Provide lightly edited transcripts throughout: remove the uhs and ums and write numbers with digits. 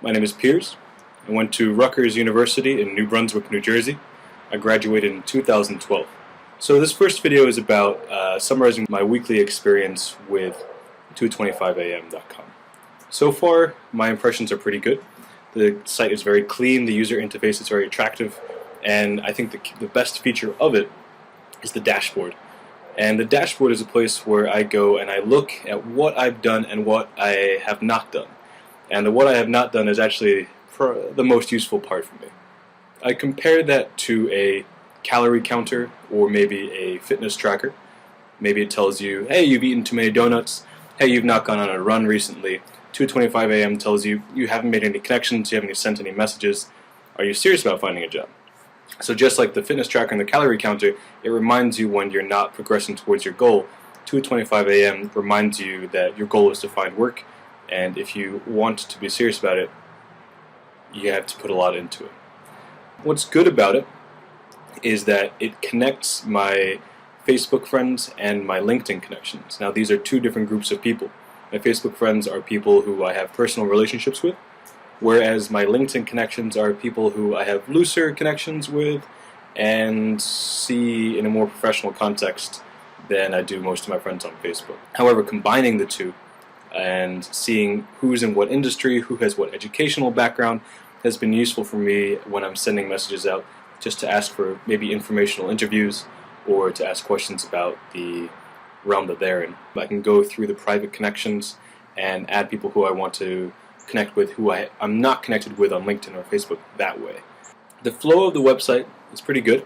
My name is Piers. I went to Rutgers University in New Brunswick, New Jersey. I graduated in 2012. So this first video is about summarizing my weekly experience with 225am.com. So far, my impressions are pretty good. The site is very clean, the user interface is very attractive, and I think the best feature of it is the dashboard. And the dashboard is a place where I go and I look at what I've done and what I have not done. And the what I have not done is actually the most useful part for me. I compare that to a calorie counter or maybe a fitness tracker. Maybe it tells you, hey, you've eaten too many donuts, hey, you've not gone on a run recently. 225am tells you, you haven't made any connections, you haven't sent any messages, are you serious about finding a job? So just like the fitness tracker and the calorie counter, it reminds you when you're not progressing towards your goal. 225am reminds you that your goal is to find work, and if you want to be serious about it, you have to put a lot into it. What's good about it is that it connects my Facebook friends and my LinkedIn connections. Now these are two different groups of people. My Facebook friends are people who I have personal relationships with, whereas my LinkedIn connections are people who I have looser connections with and see in a more professional context than I do most of my friends on Facebook. However, combining the two and seeing who's in what industry, who has what educational background, has been useful for me when I'm sending messages out just to ask for maybe informational interviews or to ask questions about the realm that they're in. I can go through the private connections and add people who I want to connect with who I'm not connected with on LinkedIn or Facebook that way. The flow of the website is pretty good.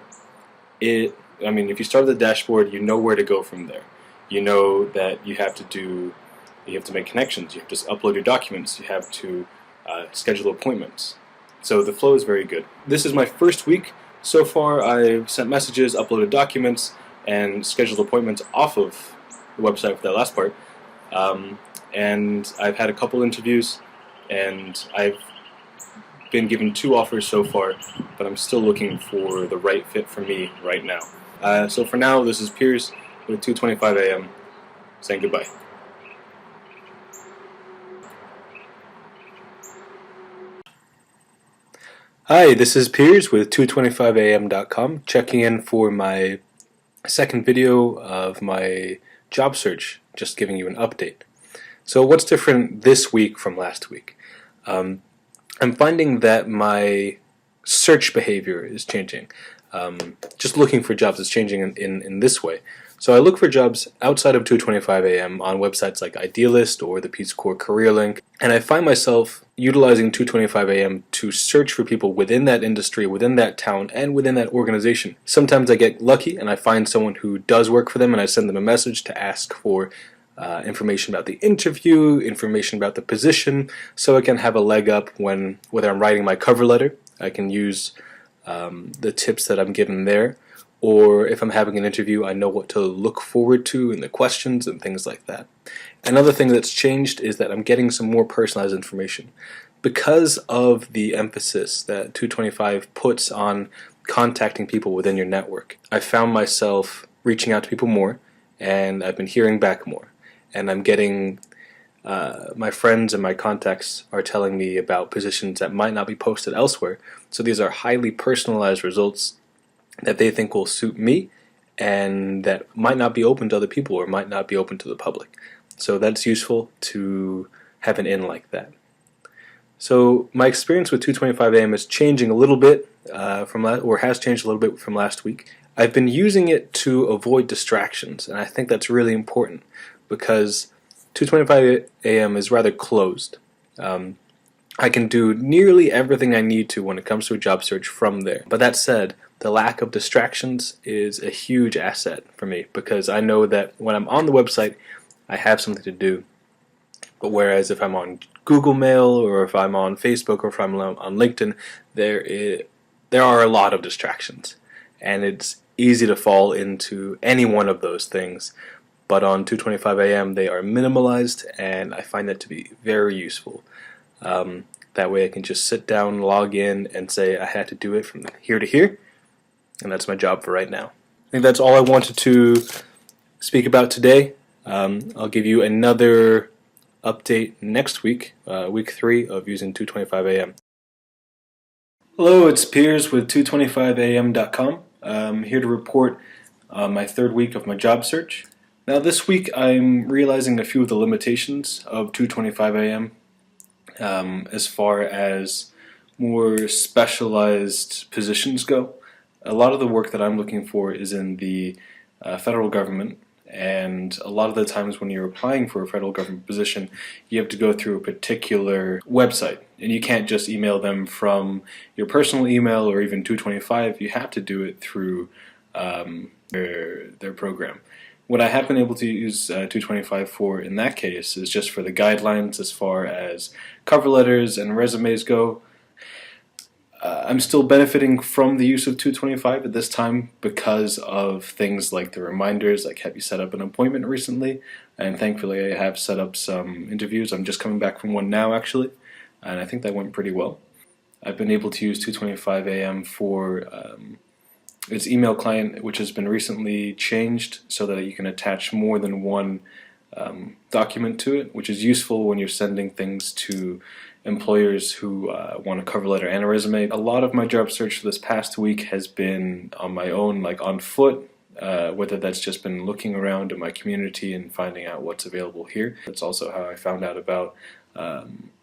If you start at the dashboard, you know where to go from there. You know that you have to make connections, you have to upload your documents, you have to schedule appointments. So the flow is very good. This is my first week. So far I've sent messages, uploaded documents, and scheduled appointments off of the website for that last part. And I've had a couple interviews, and I've been given 2 offers so far, but I'm still looking for the right fit for me right now. So for now, this is Piers with 225am saying goodbye. Hi, this is Piers with 225am.com, checking in for my second video of my job search, just giving you an update. So what's different this week from last week? I'm finding that my search behavior is changing. Just looking for jobs is changing in this way. So I look for jobs outside of 225am on websites like Idealist or the Peace Corps Career Link, and I find myself utilizing 225am to search for people within that industry, within that town, and within that organization. Sometimes I get lucky and I find someone who does work for them and I send them a message to ask for information about the interview, information about the position, so I can have a leg up whether I'm writing my cover letter. I can use the tips that I'm given there, or if I'm having an interview, I know what to look forward to in the questions and things like that. Another thing that's changed is that I'm getting some more personalized information. Because of the emphasis that 225 puts on contacting people within your network, I found myself reaching out to people more, and I've been hearing back more. And I'm getting, my friends and my contacts are telling me about positions that might not be posted elsewhere. So these are highly personalized results that they think will suit me and that might not be open to other people or might not be open to the public. So that's useful to have an in like that. So my experience with 225am is changing a little bit has changed a little bit from last week. I've been using it to avoid distractions, and I think that's really important because 225am is rather closed. I can do nearly everything I need to when it comes to a job search from there. But that said, the lack of distractions is a huge asset for me because I know that when I'm on the website, I have something to do. But whereas if I'm on Google Mail or if I'm on Facebook or if I'm on LinkedIn, there are a lot of distractions. And it's easy to fall into any one of those things. But on 225am, they are minimalized, and I find that to be very useful. That way I can just sit down, log in, and say I had to do it from here to here, and that's my job for right now. I think that's all I wanted to speak about today. I'll give you another update next week, week 3 of using 225 AM. Hello, it's Piers with 225am.com. I'm here to report my third week of my job search. Now this week I'm realizing a few of the limitations of 225 AM as far as more specialized positions go. A lot of the work that I'm looking for is in the federal government, and a lot of the times when you're applying for a federal government position, you have to go through a particular website, and you can't just email them from your personal email or even 225. You have to do it through their program. What I have been able to use 225 for in that case is just for the guidelines as far as cover letters and resumes go. I'm still benefiting from the use of 225 at this time because of things like the reminders, like have you set up an appointment recently, and thankfully I have set up some interviews. I'm just coming back from one now actually, and I think that went pretty well. I've been able to use 225 AM for its email client, which has been recently changed so that you can attach more than one document to it, which is useful when you're sending things to employers who want a cover letter and a resume. A lot of my job search for this past week has been on my own, like on foot, whether that's just been looking around in my community and finding out what's available here. That's also how I found out about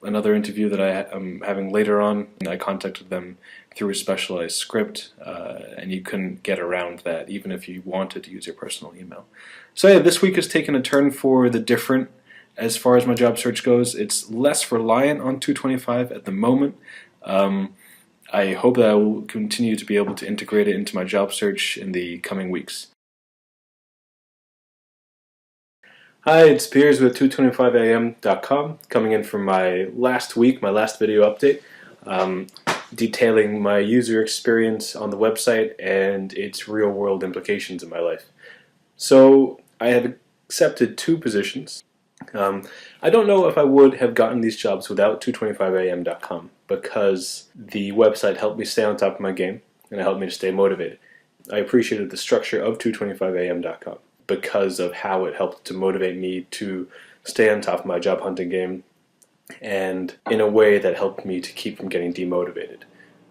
another interview that I am having later on, and I contacted them through a specialized script, and you couldn't get around that even if you wanted to use your personal email. So yeah, this week has taken a turn for the different as far as my job search goes. It's less reliant on 225 at the moment. I hope that I will continue to be able to integrate it into my job search in the coming weeks. Hi, it's Piers with 225am.com, coming in from my last week, my last video update, detailing my user experience on the website and its real-world implications in my life. So I have accepted 2 positions. I don't know if I would have gotten these jobs without 225am.com because the website helped me stay on top of my game and it helped me to stay motivated. I appreciated the structure of 225am.com because of how it helped to motivate me to stay on top of my job hunting game, and in a way that helped me to keep from getting demotivated.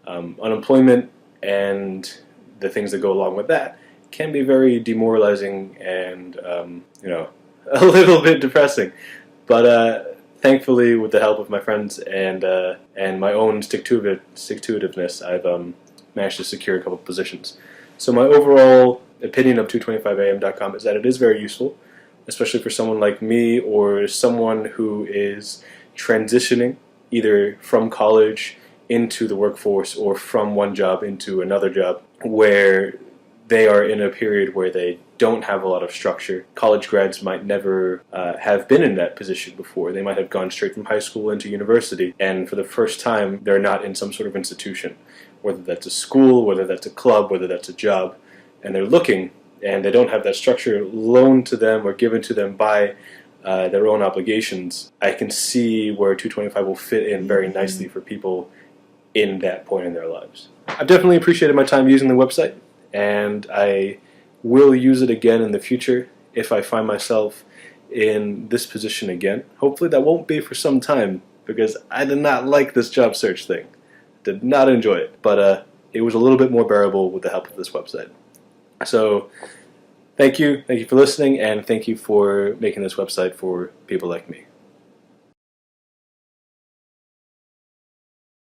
Unemployment and the things that go along with that can be very demoralizing and a little bit depressing, but thankfully, with the help of my friends and my own stick-to-itiveness, I've managed to secure a couple of positions. So my overall opinion of 225am.com is that it is very useful, especially for someone like me or someone who is transitioning either from college into the workforce or from one job into another job, where they are in a period where they don't have a lot of structure. College grads might never have been in that position before. They might have gone straight from high school into university, and for the first time they're not in some sort of institution, whether that's a school, whether that's a club, whether that's a job, and they're looking and they don't have that structure loaned to them or given to them by their own obligations. I can see where 225 will fit in very nicely for people in that point in their lives. I've definitely appreciated my time using the website, and I will use it again in the future if I find myself in this position again. Hopefully that won't be for some time, because I did not like this job search thing. Did not enjoy it, but it was a little bit more bearable with the help of this website. So thank you for listening, and thank you for making this website for people like me.